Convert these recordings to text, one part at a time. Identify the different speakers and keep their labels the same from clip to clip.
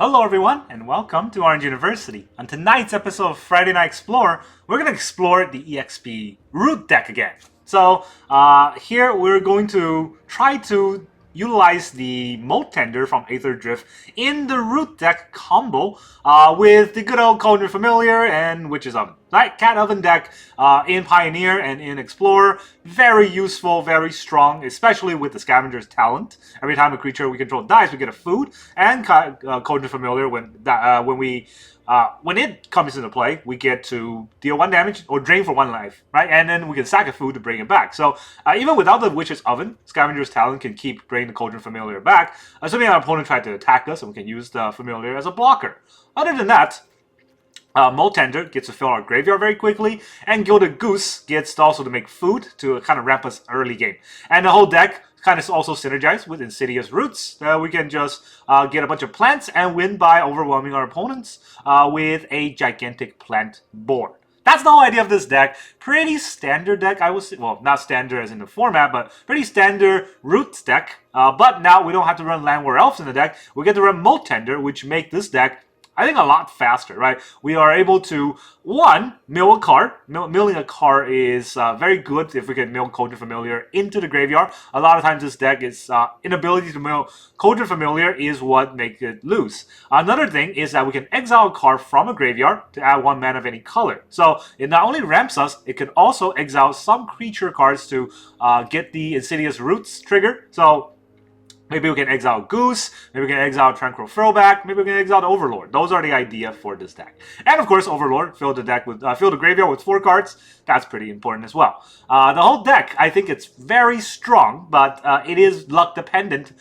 Speaker 1: Hello everyone, and welcome to Orange University. On tonight's episode of Friday Night Explore, we're going to explore the EXP Root deck again. So, here we're going to try to utilize the Molt Tender from Aetherdrift in the Root deck combo with the good old Cauldron Familiar and Witch's Oven. Right, CatOven deck in Pioneer and in Explorer, very useful, very strong, especially with the Scavenger's talent. Every time a creature we control dies, we get a food, and Cauldron Familiar when it comes into play, we get to deal 1 damage or drain for 1 life, right? And then we can sack a food to bring it back. So even without the Witch's Oven, Scavenger's talent can keep bringing the Cauldron Familiar back, assuming our opponent tried to attack us, and we can use the Familiar as a blocker. Other than that, Molt Tender gets to fill our graveyard very quickly, and Gilded Goose gets also to make food to kind of ramp us early game. And the whole deck kind of also synergize with Insidious Roots. We can just get a bunch of plants and win by overwhelming our opponents with a gigantic plant board. That's the whole idea of this deck. Pretty standard deck, I would say. Well, not standard as in the format, but pretty standard Roots deck. But now we don't have to run Llanowar Elves in the deck. We get to run Molt Tender, which make this deck, I think, a lot faster, right? We are able to, one, mill a card. Milling a card is very good if we can mill Cauldron Familiar into the graveyard. A lot of times this deck is inability to mill Cauldron Familiar is what makes it lose. Another thing is that we can exile a card from a graveyard to add 1 mana of any color. So it not only ramps us, it can also exile some creature cards to get the Insidious Roots trigger. So maybe we can exile Goose, maybe we can exile Tranquil Frillback, maybe we can exile the Overlord. Those are the idea for this deck. And of course, Overlord, fill the graveyard with 4 cards. That's pretty important as well. The whole deck, I think it's very strong, but it is luck dependent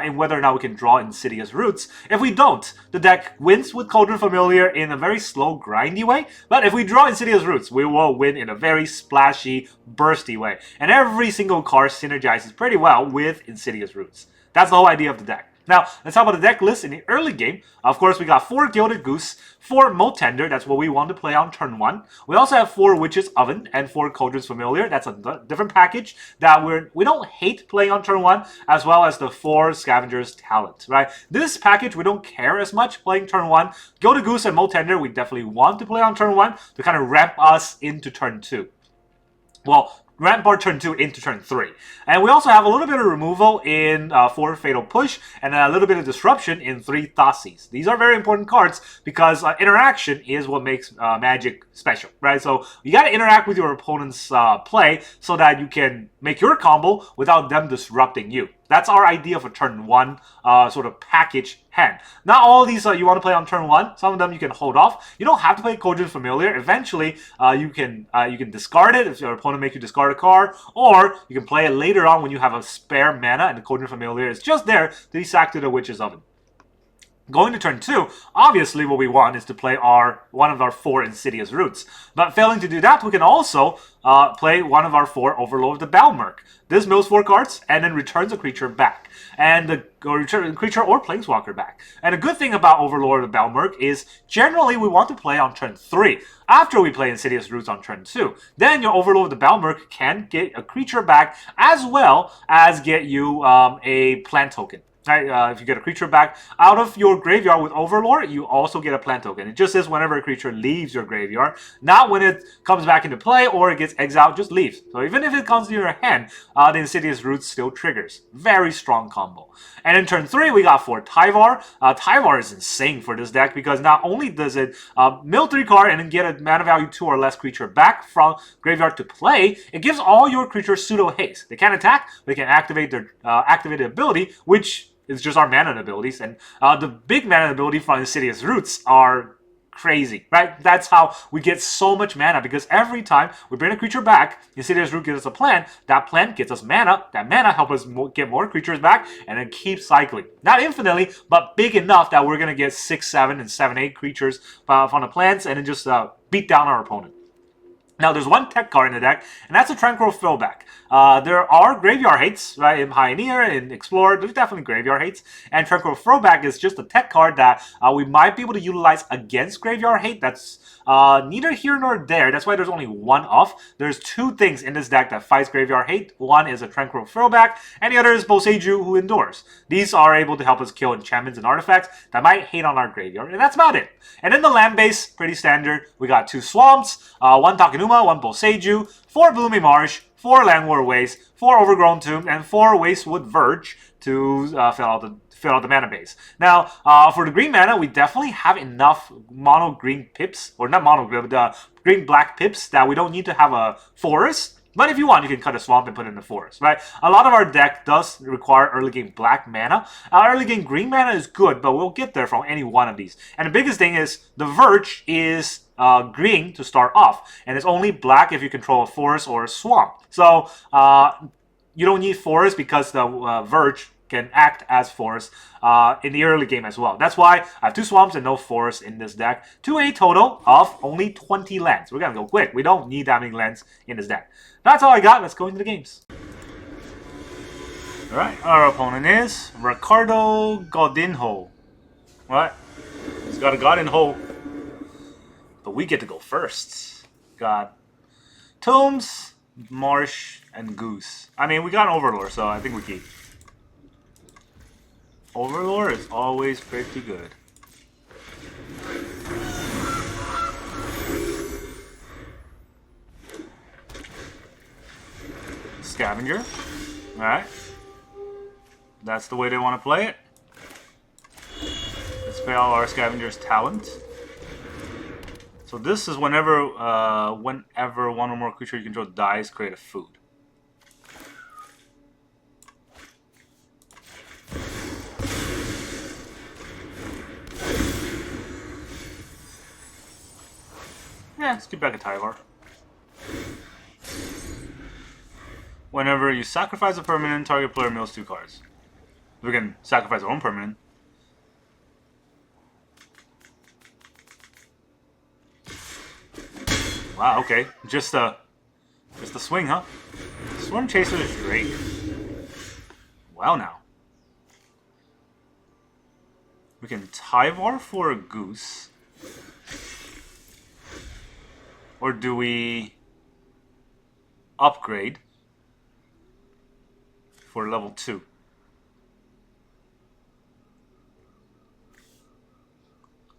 Speaker 1: in whether or not we can draw Insidious Roots. If we don't, the deck wins with Cauldron Familiar in a very slow, grindy way. But if we draw Insidious Roots, we will win in a very splashy, bursty way. And every single card synergizes pretty well with Insidious Roots. That's the whole idea of the deck. Now, let's talk about the deck list in the early game. Of course, we got 4 Gilded Goose, 4 Molt Tender, that's what we want to play on turn 1. We also have 4 Witch's Oven and 4 Cauldron's Familiar. That's a different package that we don't hate playing on turn 1, as well as the 4 Scavenger's Talent, right? This package, we don't care as much playing turn 1. Gilded Goose and Molt Tender, we definitely want to play on turn 1 to kind of ramp us into turn 2. Well, ramp our turn 2 into turn 3. And we also have a little bit of removal in 4 Fatal Push and a little bit of disruption in 3 Thoughteize. These are very important cards because interaction is what makes Magic special, right? So you got to interact with your opponent's play so that you can make your combo without them disrupting you. That's our idea for turn 1 sort of package hand. Not all of these you want to play on turn 1. Some of them you can hold off. You don't have to play Cauldron Familiar. Eventually, you can discard it if your opponent makes you discard a card, or you can play it later on when you have a spare mana and the Cauldron Familiar is just there to be sacked to the Witch's Oven. Going to turn 2, obviously what we want is to play one of our 4 Insidious Roots. But failing to do that, we can also play one of our 4 Overlord of the Balemurk. This mills 4 cards and then returns a creature back. Or return a creature or Planeswalker back. And the good thing about Overlord of the Balemurk is generally we want to play on turn 3. After we play Insidious Roots on turn 2. Then your Overlord of the Balemurk can get a creature back as well as get you a plant token. Right, if you get a creature back out of your graveyard with Overlord, you also get a plant token. It just says whenever a creature leaves your graveyard, not when it comes back into play or it gets exiled, just leaves. So even if it comes to your hand, the Insidious Roots still triggers. Very strong combo. And in turn 3, we got 4 Tyvar. Tyvar is insane for this deck because not only does it mill 3 cards and then get a mana value 2 or less creature back from graveyard to play, it gives all your creatures pseudo haste. They can't attack, they can activate their activated ability, which it's just our mana abilities, and the big mana ability from Insidious Roots are crazy, right? That's how we get so much mana, because every time we bring a creature back, Insidious Root gives us a plant, that plant gets us mana, that mana helps us get more creatures back, and then keep cycling. Not infinitely, but big enough that we're going to get 6, 7, and 7, 8 creatures from the plants, and then just beat down our opponent. Now, there's one tech card in the deck, and that's a Tranquil Frillback. There are Graveyard Hates, right? In Pioneer, in Explorer, there's definitely Graveyard Hates. And Tranquil Frillback is just a tech card that we might be able to utilize against Graveyard Hate. That's neither here nor there. That's why there's only one off. There's two things in this deck that fights Graveyard Hate. One is a Tranquil Frillback, and the other is Boseiju, who Endures. These are able to help us kill enchantments and artifacts that might hate on our graveyard, and that's about it. And in the land base, pretty standard. We got 2 Swamps, 1 Takenuma, 1 Boseiju, 4 Blooming Marsh, 4 Llanowar Wastes, 4 Overgrown Tomb, and 4 Wastewood Verge to fill out the mana base. Now, for the green mana, we definitely have enough mono green pips, or not mono green, but green black pips that we don't need to have a forest. But if you want, you can cut a swamp and put it in the forest, right? A lot of our deck does require early game black mana. Early game green mana is good, but we'll get there from any one of these. And the biggest thing is the Verge is green to start off, and it's only black if you control a forest or a swamp. So you don't need forest because the Verge can act as forest in the early game as well. That's why I have 2 swamps and no forest in this deck, to a total of only 20 lands. We're gonna go quick. We don't need that many lands in this deck. That's all I got. Let's go into the games. Alright, our opponent is Ricardo Godinho. What? He's got a Godinho. But we get to go first. Got Tombs, Marsh, and Goose. I mean, we got an Overlord, so I think we keep. Overlord is always pretty good. Scavenger. Alright. That's the way they want to play it. Let's pay all our Scavenger's talent. So this is whenever one or more creature you control dies, create a food. Yeah, let's get back a Tyvar. Whenever you sacrifice a permanent, target player mills 2 cards. We can sacrifice our own permanent. Wow, okay. Just a swing, huh? Storm Chaser is Drake. Wow, now. We can Tyvar for a Goose. Or do we upgrade for level 2?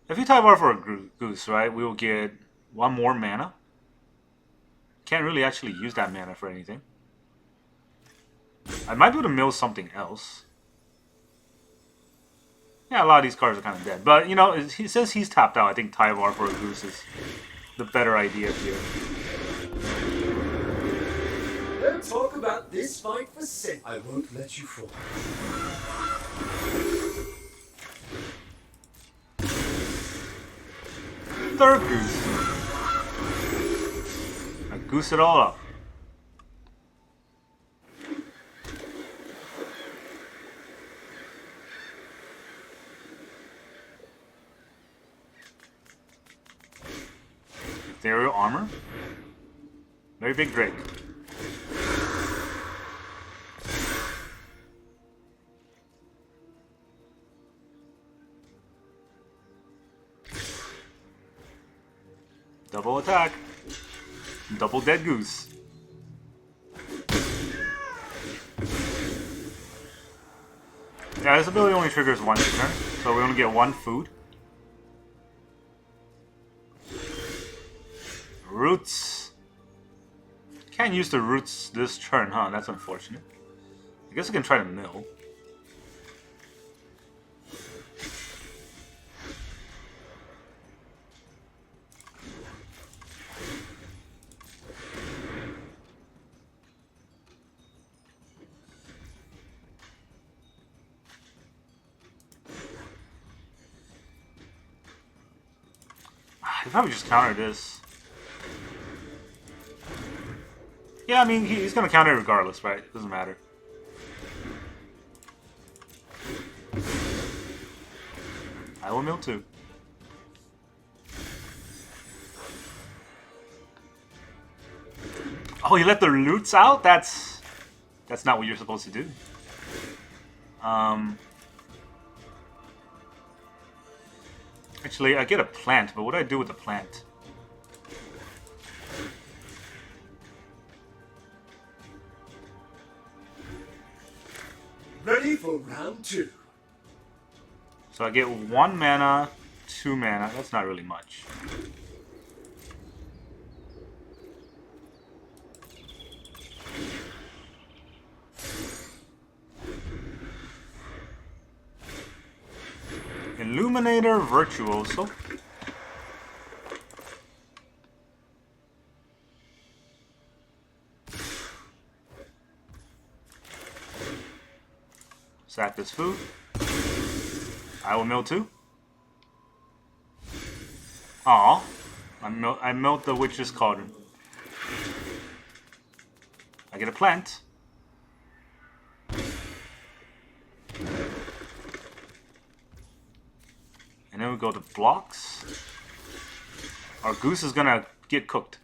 Speaker 1: If you Tyvar for a Goose, right, we will get 1 more mana. Can't really actually use that mana for anything. I might be able to mill something else. Yeah, a lot of these cards are kind of dead. But, you know, since he's tapped out, I think Tyvar for a Goose is the better idea here.
Speaker 2: Don't talk about this fight for sin. I won't let you fall.
Speaker 1: Third Goose. I goose it all up. Ethereal Armor. Very big Drake. Double attack. Double Dead Goose. Yeah, this ability only triggers once a turn, so we only get 1 food. Roots. Can't use the roots this turn, huh? That's unfortunate. I guess I can try to mill. He probably just countered this. Yeah, I mean, he's gonna counter it regardless, right? It doesn't matter. I will mill 2. Oh, you let the roots out? That's not what you're supposed to do. Actually, I get a plant, but what do I do with the plant?
Speaker 2: Ready for round 2.
Speaker 1: So I get 1 mana, 2 mana. That's not really much. Illuminator Virtuoso. Sack this food. I will mill too. Aw. I melt the Witch's Cauldron. I get a plant. And then we go to blocks. Our goose is gonna get cooked.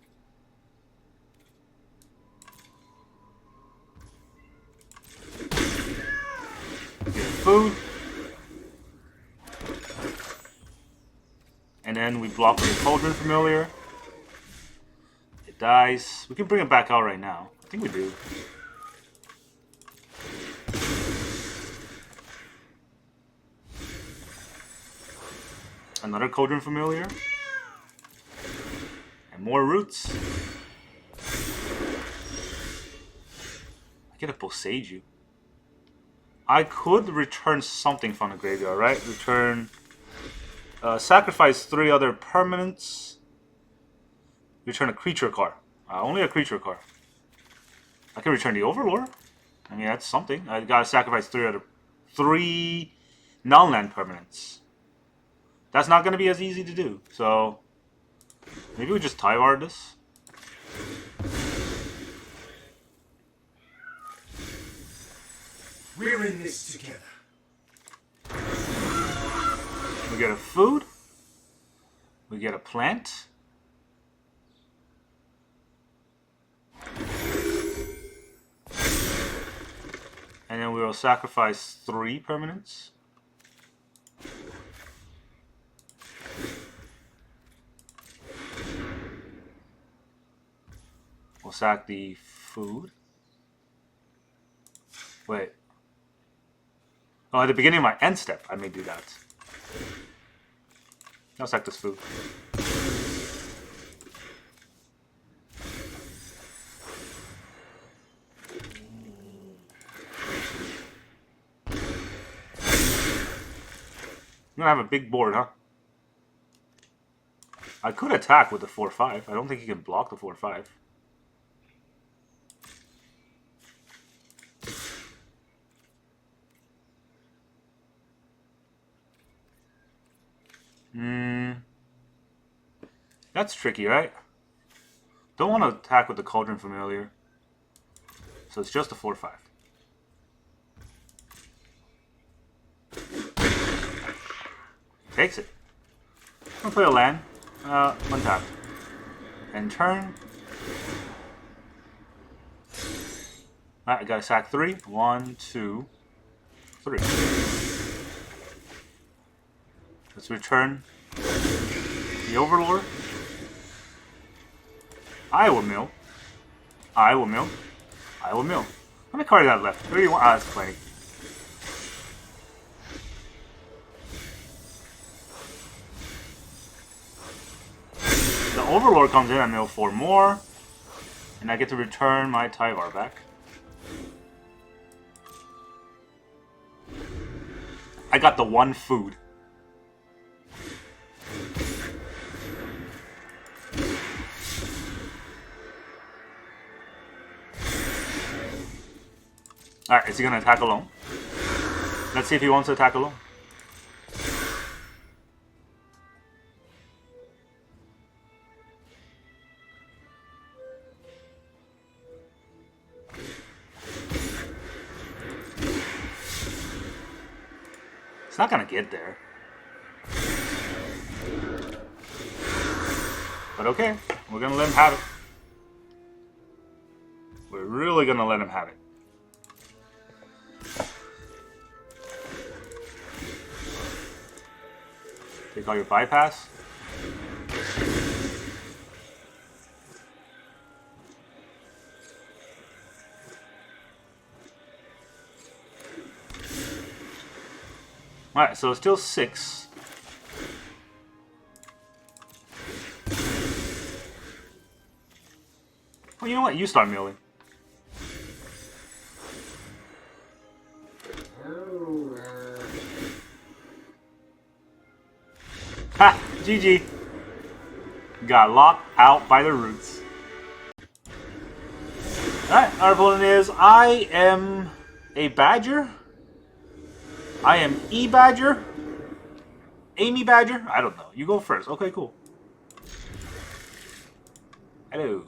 Speaker 1: Get food. And then we block with the Cauldron Familiar. It dies. We can bring it back out right now. I think we do. Another Cauldron Familiar. And more roots. I get a Boseiju. I could return something from the graveyard, right? Return... sacrifice 3 other permanents. Return a creature card. Only a creature card. I can return the Overlord. I mean, that's something. I gotta sacrifice 3 non-land permanents. That's not gonna be as easy to do. So maybe we just Tyvar this.
Speaker 2: We're in this together.
Speaker 1: We get a food. We get a plant. And then we will sacrifice 3 permanents. We'll sack the food. Wait. Oh, at the beginning of my end step, I may do that. I'll sack this food. I'm gonna have a big board, huh? I could attack with the 4/5. I don't think he can block the 4/5. That's tricky, right? Don't want to attack with the Cauldron Familiar. So it's just a 4/5. Takes it. I'm gonna play a land. Untap. And turn. Alright, I gotta sack 3. 1, 2, 3. Let's return the Overlord. I will mill. I will mill. I will mill. How many cards do I have left? 31. Ah, that's plenty. The Overlord comes in, I mill 4 more. And I get to return my Tyvar back. I got the 1 food. Alright, is he gonna attack alone? Let's see if he wants to attack alone. It's not gonna get there. But okay, we're gonna let him have it. We're really gonna let him have it. Take all your bypass. Alright, so it's still 6. Well, you know what? You start milling. Ha! GG. Got locked out by the roots. Alright, our opponent is I am a badger. I am E-Badger. Amy Badger? I don't know. You go first. Okay, cool. Hello.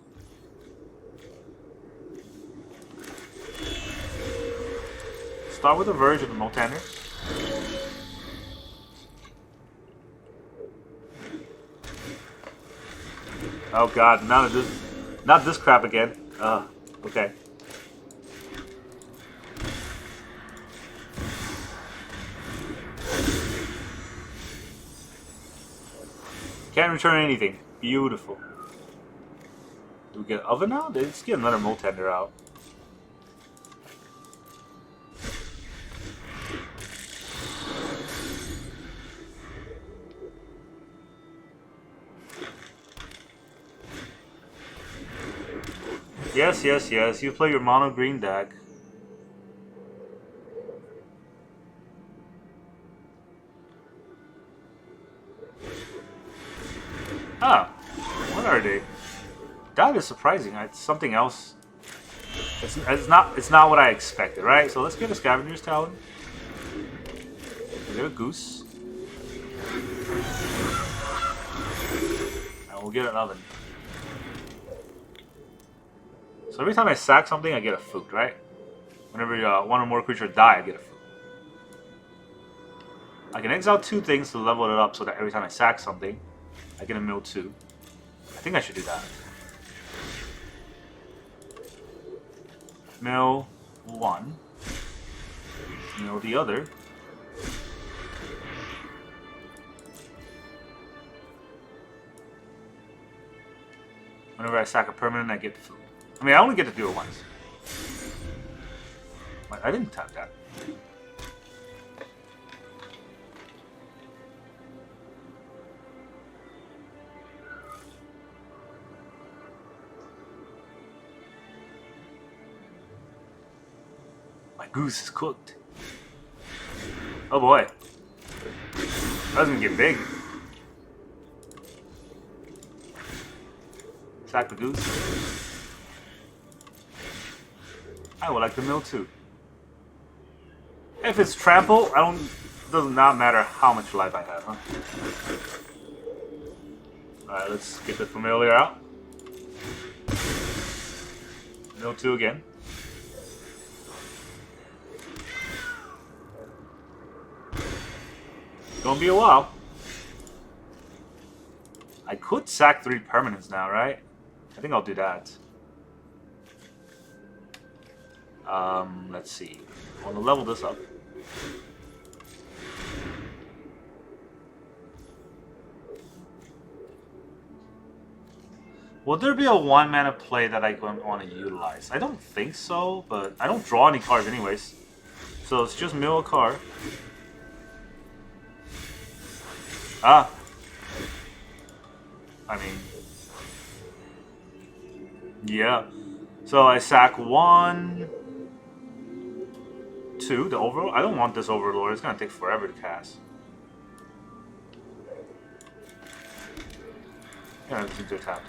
Speaker 1: Start with a Verge of the Molt Tender. Oh god, not this crap again. Okay. Can't return anything. Beautiful. Do we get Oven out? Let's get another Molt Tender out. Yes, yes, yes. You play your mono green deck. Ah, what are they? That is surprising. It's something else. It's not what I expected, right? So let's get a Scavenger's Talon. We'll get a Goose. And we'll get an Oven. So every time I sack something, I get a food, right? Whenever one or more creatures die, I get a food. I can exile 2 things to level it up so that every time I sack something, I get a mill 2. I think I should do that. Mill 1. Mill the other. Whenever I sack a permanent, I get food. I mean, I only get to do it once. I didn't tap that. My goose is cooked. Oh boy. That's gonna get big. Sack the goose. I would like the mill too. If it's trample, does not matter how much life I have, huh? Alright, let's get the familiar out. Mill 2 again. Gonna be a while. I could sack 3 permanents now, right? I think I'll do that. Let's see. I want to level this up. Will there be a 1-mana play that I want to utilize? I don't think so, but I don't draw any cards anyways. So it's just mill a card. Ah. I mean... yeah. So I sack 1... 2, the Overlord. I don't want this Overlord. It's gonna take forever to cast. Yeah, it's into tap.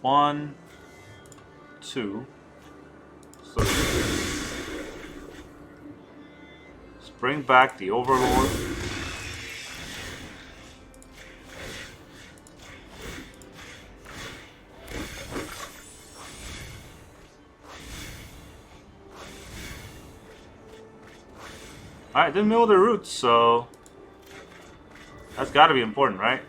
Speaker 1: One, 2. So bring back the Overlord. Alright, didn't mill the roots, so that's gotta be important, right?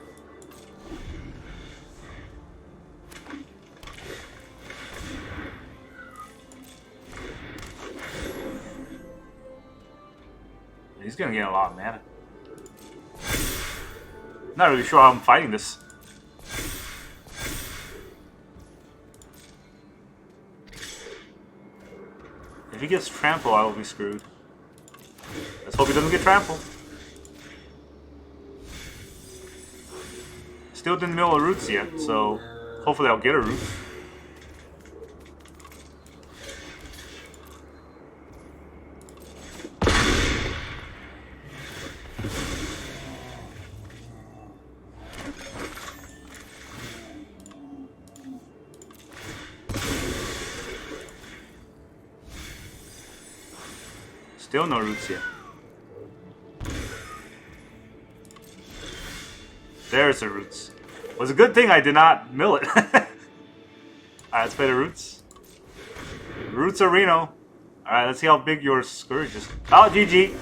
Speaker 1: He's gonna get a lot of mana. Not really sure how I'm fighting this. If he gets trample, I will be screwed. Let's hope he doesn't get trample. Still didn't mill a roots yet, so hopefully I'll get a root. Still no roots yet. There's the roots. It was a good thing I did not mill it. Alright, let's play the roots. Roots Areno. Alright, let's see how big your Scourge is. Oh, GG.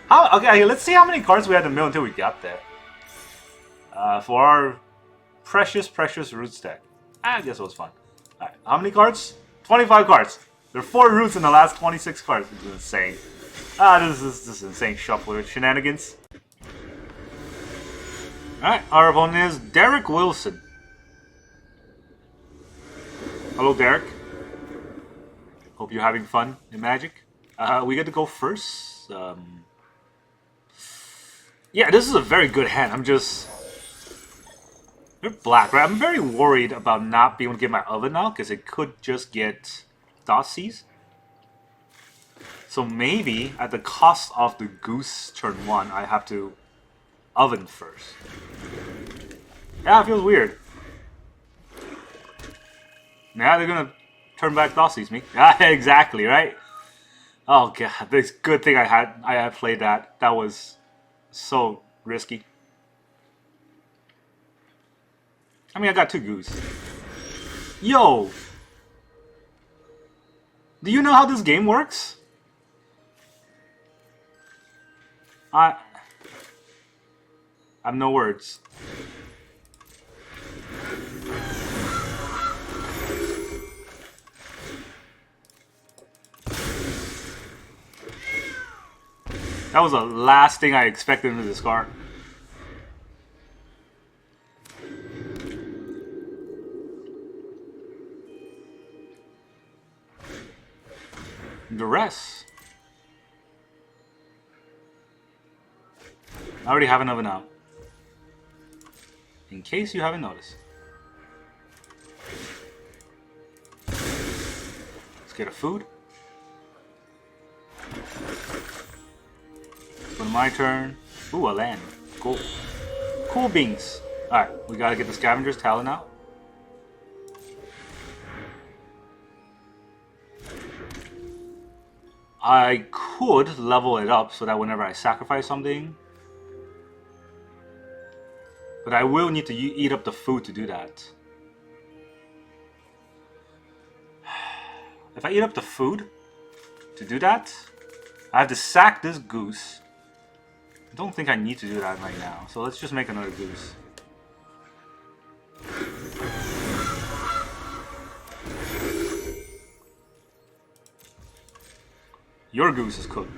Speaker 1: Okay, let's see how many cards we had to mill until we got there. For our precious roots deck. I guess it was fun. Alright, how many cards? 25 cards. There are 4 roots in the last 26 cards. This is insane. This is insane shuffler shenanigans. Alright, our opponent is Derek Wilson. Hello, Derek. Hope you're having fun in Magic. We get to go first. Yeah, this is a very good hand. I'm just... They're black, right? I'm very worried about not being able to get my oven now, because it could just get Thoughtseize. So maybe, at the cost of the Goose turn 1, I have to oven first. Yeah, it feels weird. Now they're gonna turn back Thoughtseize me. Yeah, exactly, right? Oh god, this good thing I had played that. That was so risky. I mean, I got 2 Goose. Yo! Do you know how this game works? I have no words. That was the last thing I expected him to discard. The rest. I already have an oven out. In case you haven't noticed. Let's get a food. It's been my turn. Ooh, a land. Cool. Cool beans. Alright, we gotta get the Scavenger's Talon out. I could level it up so that whenever I sacrifice something... But I will need to eat up the food to do that. If I eat up the food to do that, I have to sack this goose. I don't think I need to do that right now, so let's just make another goose. Your goose is cooked.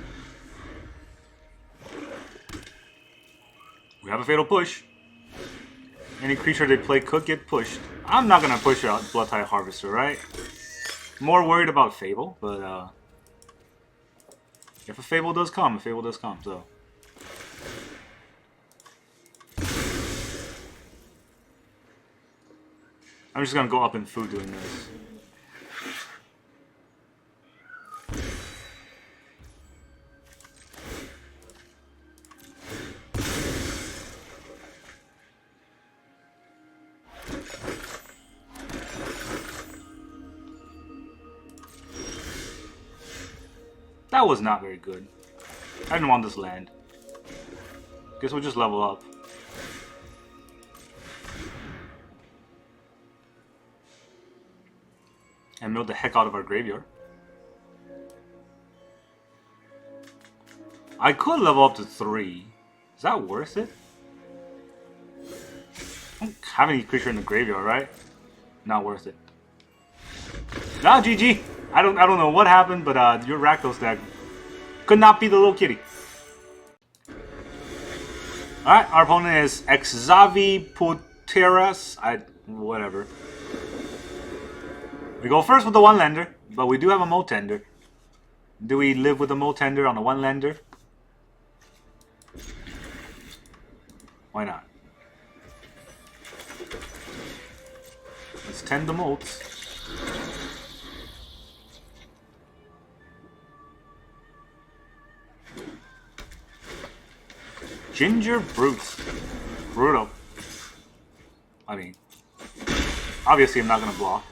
Speaker 1: We have a fatal push. Any creature they play could get pushed. I'm not gonna push out Bloodtide Harvester, right? More worried about Fable, but if a Fable does come, so. I'm just gonna go up in food doing this. That was not very good. I didn't want this land. Guess we'll just level up. And mill the heck out of our graveyard. I could level up to 3. Is that worth it? I don't have any creature in the graveyard, right? Not worth it. Nah, GG. I don't know what happened, but your Rakdos deck could not be the little kitty. Alright, our opponent is Xavi Puteras. Whatever. We go first with the 1-lander, but we do have a Molt Tender. Do we live with a Molt Tender on a 1-lander? Why not? Let's tend the molts. Ginger Brutes. Brutal. I mean, obviously I'm not going to block.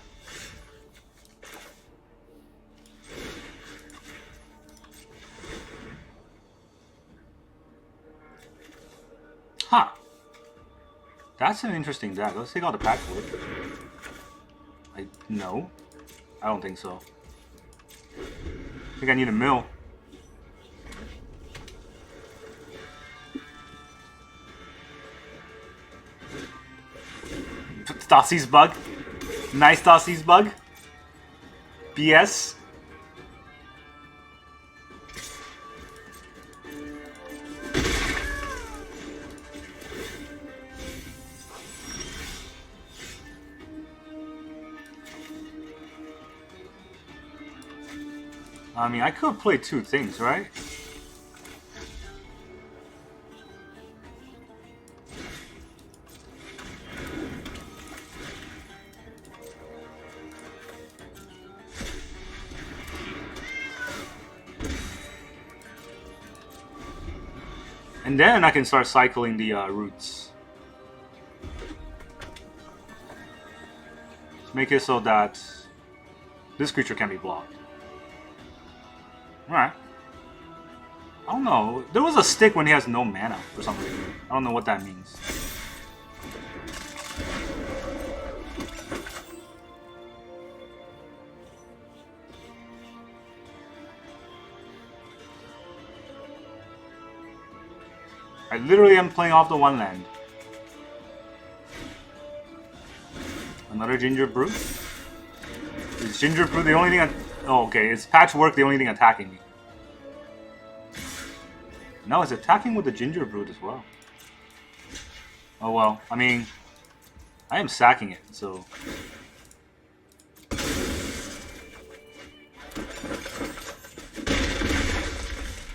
Speaker 1: Huh. That's an interesting deck. Let's take out the Patchwork. No. I don't think so. I think I need a mill. Thoughtseize bug. Nice Thoughtseize bug. BS. I mean, I could play 2 things, right? And then I can start cycling the roots. Let's make it so that this creature can be blocked. Alright. I don't know. There was a stick when he has no mana for some reason. I don't know what that means. I literally am playing off the 1 land. Another Ginger Brute? Is Ginger Brute the only thing oh, okay. Is Patchwork the only thing attacking me? No, it's attacking with the Ginger Brute as well. Oh well, I mean, I am sacking it, so...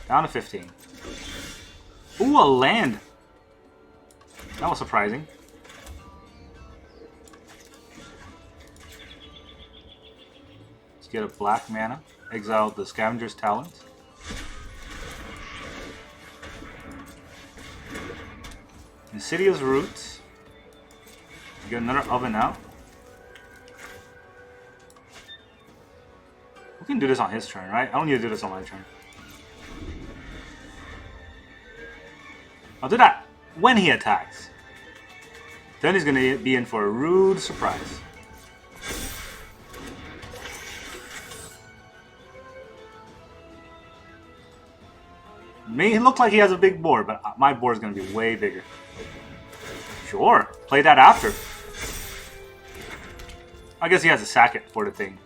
Speaker 1: Down to 15. Ooh, a land! That was surprising. Get a black mana, exile the Scavenger's Talent. Insidious Roots. Get another Oven out. We can do this on his turn, right? I don't need to do this on my turn. I'll do that when he attacks. Then he's gonna be in for a rude surprise. May look like he has a big board, but my board is going to be way bigger. Sure, play that after. I guess he has to sack it for the thing.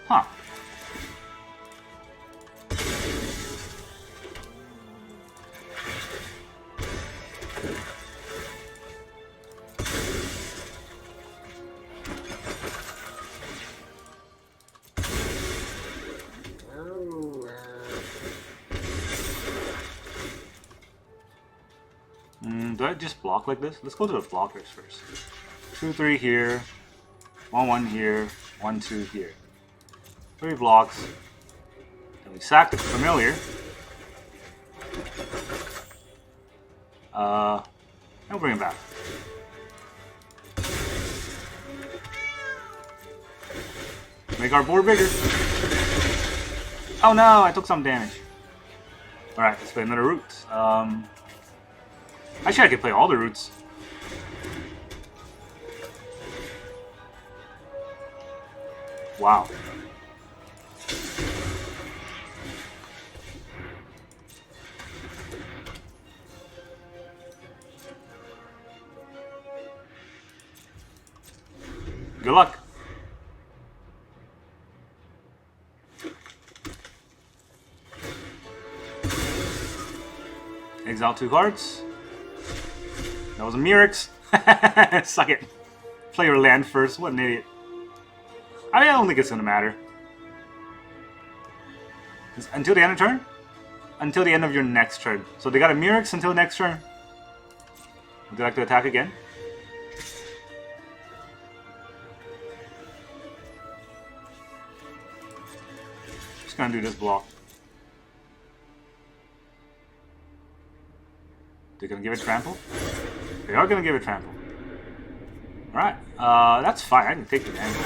Speaker 1: Huh. Do I just block like this? Let's go to the blockers first. 2, 3 here. 1, 1 here. 1, 2 here. 3 blocks. Then we sack the Familiar. And we'll bring it back. Make our board bigger. Oh no, I took some damage. Alright, let's play another root. Actually, I could play all the roots. Wow. Good luck. Exile 2 cards. That was a Mirix. Suck it. Play your land first. What an idiot. I mean, I don't think it's gonna matter. Until the end of turn? Until the end of your next turn. So they got a Mirix until next turn. Would you like to attack again? Just gonna do this block. They're gonna give it trample? They are gonna give it trample. Alright, that's fine. I can take the damage.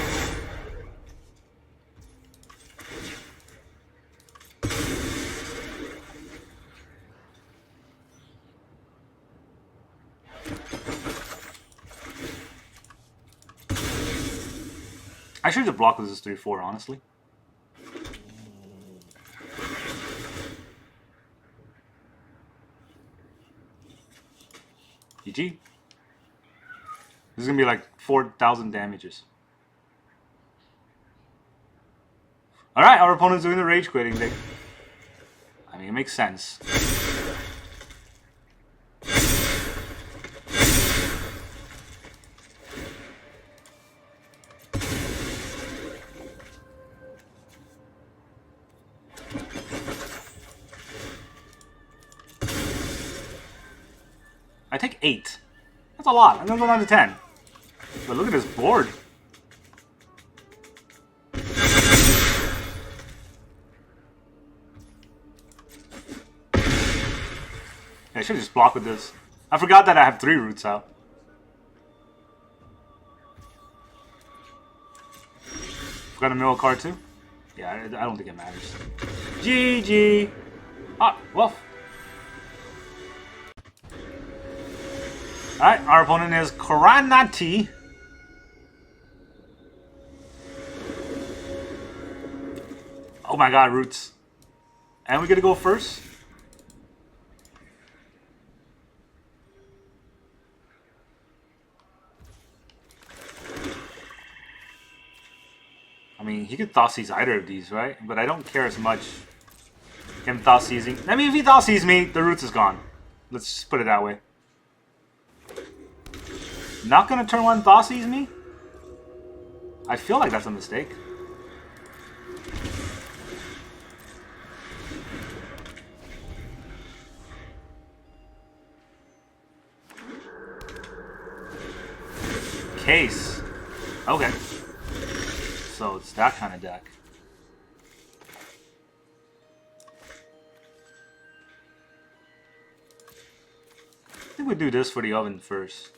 Speaker 1: I should have blocked with this 3-4, honestly. GG. This is gonna be like 4,000 damages. Alright, our opponent's doing the rage quitting thing. I mean, it makes sense. I take 8. That's a lot. I'm gonna go down to 10. But look at this board. Yeah, I should just block with this. I forgot that I have 3 roots out. Forgot a mill card too? Yeah, I don't think it matters. GG! Ah, woof. Alright, our opponent is Koranati. Oh my god, roots. And we get to go first? I mean, he could Thoughtseize either of these, right? But I don't care as much. Him Thoughtseizing. I mean, if he Thoughtseizes me, the roots is gone. Let's just put it that way. Not gonna turn 1 Thoughtseize me? I feel like that's a mistake. Case. Okay. So it's that kind of deck. I think we do this for the oven first.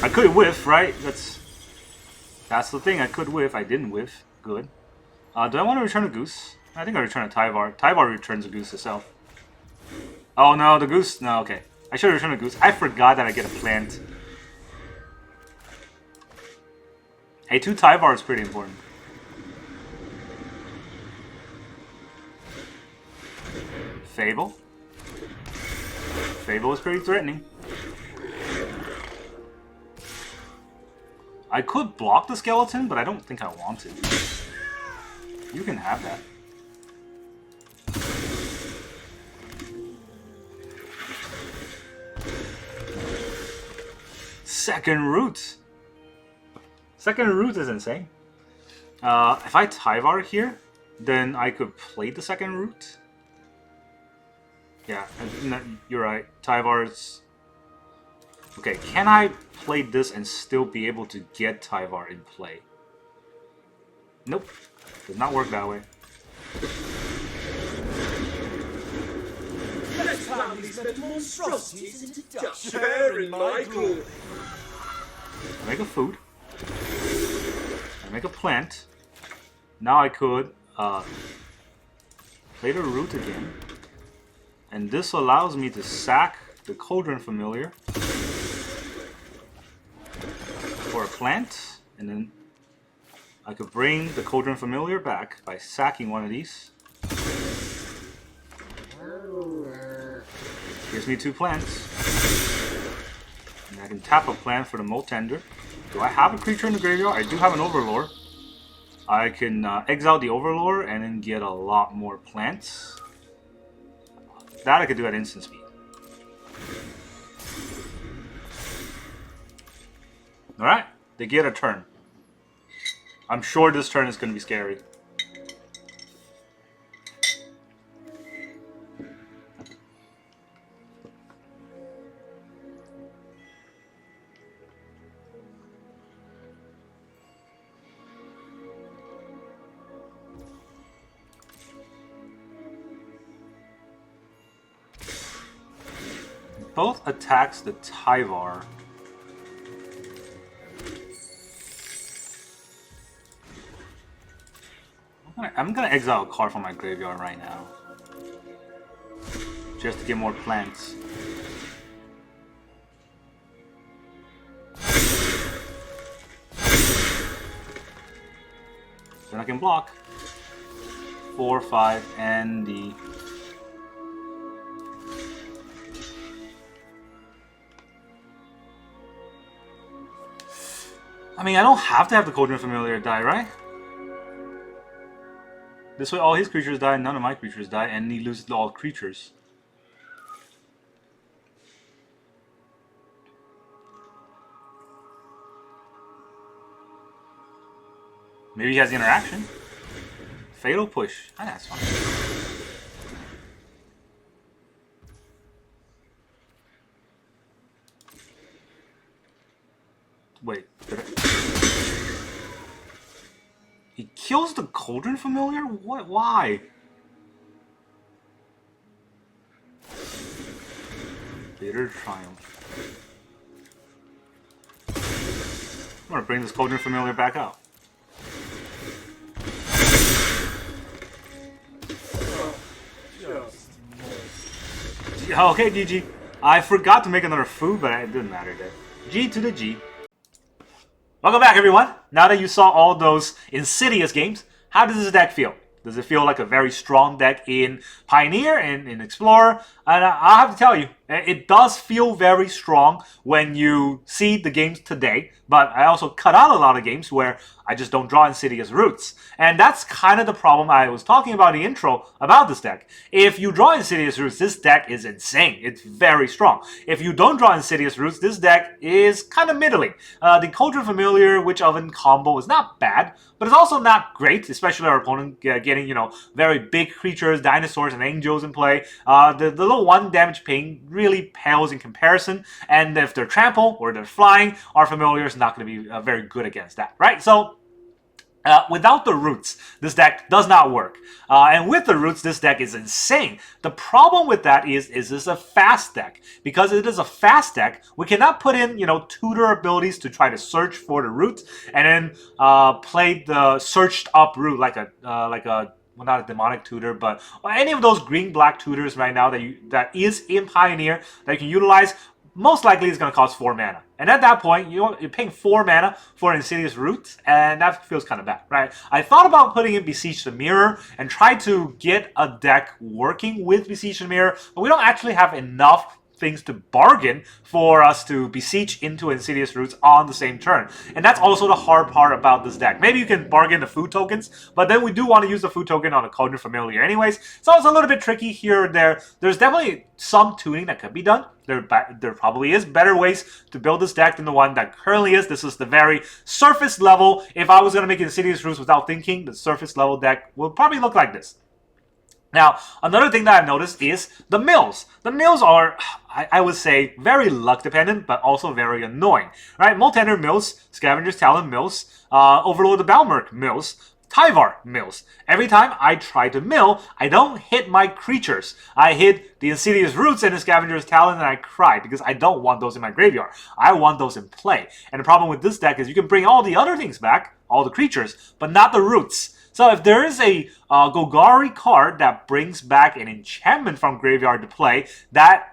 Speaker 1: I could whiff, right? That's the thing. I could whiff. I didn't whiff. Good. Do I want to return a goose? I think I return a Tyvar. Tyvar returns a goose itself. Oh no, the goose. No, okay. I should return a goose. I forgot that I get a plant. Hey, 2 Tyvar is pretty important. Fable. Fable is pretty threatening. I could block the skeleton, but I don't think I want to. You can have that. Second root. Second root is insane. If I Tyvar here, then I could play the second root. Yeah, you're right. Tyvar's... Okay, can I play this and still be able to get Tyvar in play? Nope. Does not work that way.
Speaker 2: Let's turn these monstrosities into dust. Share in my glory.
Speaker 1: Make a food. make a plant. Now I could play the root again. And this allows me to sack the Cauldron Familiar for a plant. And then I could bring the Cauldron Familiar back by sacking one of these. Gives me 2 plants. And I can tap a plant for the Molt Tender. Do I have a creature in the graveyard? I do have an Overlord. I can exile the Overlord and then get a lot more plants. That I could do at instant speed. Alright, they get a turn. I'm sure this turn is going to be scary. Both attacks the Tyvar. I'm gonna exile a card from my graveyard right now. Just to get more plants. Then I can block 4, 5, and the... I mean, I don't have to have the Cauldron Familiar die, right? This way all his creatures die and none of my creatures die, and he loses all creatures. Maybe he has the interaction. Fatal Push. Ah, that's fine. Wait, did I... He kills the Cauldron Familiar? What? Why? Bitter Triumph. I'm gonna bring this Cauldron Familiar back out. Okay, GG. I forgot to make another food, but it didn't matter there. G to the G. Welcome back, everyone! Now that you saw all those Insidious games, how does this deck feel? Does it feel like a very strong deck in Pioneer and in Explorer? And I'll have to tell you, it does feel very strong when you see the games today, but I also cut out a lot of games where I just don't draw Insidious Roots. And that's kind of the problem I was talking about in the intro about this deck. If you draw Insidious Roots, this deck is insane. It's very strong. If you don't draw Insidious Roots, this deck is kind of middling. The Cauldron Familiar Witch Oven combo is not bad, but it's also not great, especially our opponent getting, you know, very big creatures, dinosaurs, and angels in play. The little 1 damage ping really pales in comparison, and if they're trample or they're flying, our Familiar is not going to be very good against that, right? So, without the roots, this deck does not work. And with the roots, this deck is insane. The problem with that is this a fast deck? Because it is a fast deck, we cannot put in, you know, tutor abilities to try to search for the root, and then play the searched up root like a well, not a demonic tutor, but any of those green-black tutors right now that is in Pioneer that you can utilize. Most likely it's going to cost 4 mana. And at that point, you're paying 4 mana for Insidious Roots, and that feels kind of bad, right? I thought about putting in Beseech the Mirror and try to get a deck working with Beseech the Mirror, but we don't actually have enough things to bargain for us to beseech into Insidious Roots on the same turn. And that's also the hard part about this deck. Maybe you can bargain the food tokens, but then we do want to use the food token on a Cauldron Familiar anyways, so it's a little bit tricky here or there. There's definitely some tuning that could be done. There probably is better ways to build this deck than the one that currently is. This is the very surface level. If I was going to make Insidious Roots without thinking, the surface level deck will probably look like this. Now, another thing that I've noticed is the mills. The mills are, I would say, very luck dependent, but also very annoying. Right? Molt Tender mills, Scavenger's Talon mills, Overlord the Balemurk mills. Tyvar mills. Every time I try to mill, I don't hit my creatures. I hit the Insidious Roots and the Scavenger's Talon and I cry because I don't want those in my graveyard. I want those in play. And the problem with this deck is you can bring all the other things back, all the creatures, but not the roots. So if there is a Golgari card that brings back an enchantment from graveyard to play, that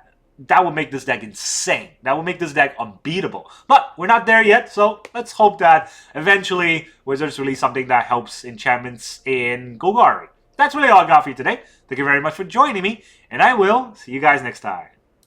Speaker 1: would make this deck insane. That would make this deck unbeatable. But we're not there yet, so let's hope that eventually Wizards release something that helps enchantments in Golgari. That's really all I got for you today. Thank you very much for joining me, and I will see you guys next time.